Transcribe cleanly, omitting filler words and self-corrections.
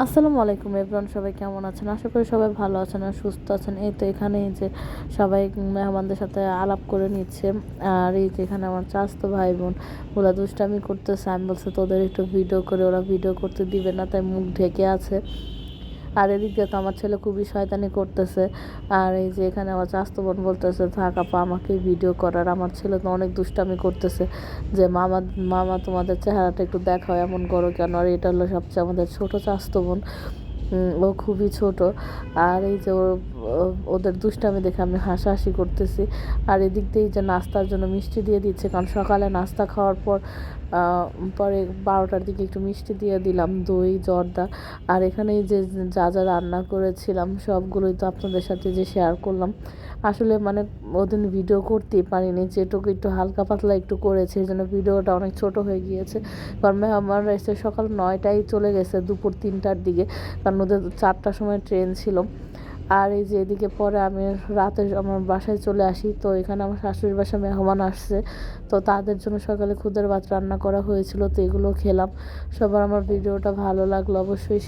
আসসালামু আলাইকুম এভরিওয়ান, সবাই কেমন আছেন? আশা করি সবাই ভালো আছেন আর সুস্থ আছেন। এই তো এখানে এই যে সবাই মেহমানদের সাথে আলাপ করে নিচ্ছে। আর এই যে এখানে আমার চাচাতো ভাই বোন ওরা দুষ্টামি করতেছে। আমি বলছি তোদের একটু ভিডিও করে, ওরা ভিডিও করতে দিবে না, তাই মুখ ঢেকে আছে। আর এদিক দিয়ে তো আমার ছেলে খুবই শয়তানি করতেছে। আর এই যে এখানে আমার চাচাতো বোন বলতেছে থাক আপা আমাকে ভিডিও করার। আমার ছেলে তো অনেক দুষ্টামি করতেছে যে মামা মামা তোমাদের চেহারাটা একটু দেখাও, এমন করো কেন। আর এটা হলো সবচেয়ে আমাদের ছোট চাচাতো বোন। ও খুবই ছোট। আর এই যে ওদের দুষ্টামি দেখে আমি হাসাহাসি করতেছি। আর এদিক দিয়ে যে নাস্তার জন্য মিষ্টি দিয়ে দিচ্ছে, কারণ সকালে নাস্তা খাওয়ার পর পরে 12টার দিকে একটু মিষ্টি দিয়ে দিলাম, দই জর্দা। আর এখানে যে যা যা রান্না করেছিলাম সবগুলোই তো আপনাদের সাথে যে শেয়ার করলাম। আসলে মানে ওদিন ভিডিও করতেই পারিনি, যেটুকু একটু হালকা পাতলা একটু করেছি, এই জন্য ভিডিওটা অনেক ছোট হয়ে গিয়েছে। কারণ মেহমানরা এসে সকাল 9টায় চলে গেছে, দুপুর 3টার দিকে, কারণ ওদের 4টার সময় ট্রেন ছিল। আর এই যে এদিকে পরে আমি রাতে আমার বাসায় চলে আসি। তো এখানে আমার শাশুড়ির বাসায় মেহমান আসছে, তো তাদের জন্য সকালে খুদের ভাত রান্না করা হয়েছিল, তো এগুলো খেলাম। সবার আমার ভিডিওটা ভালো লাগলো অবশ্যই।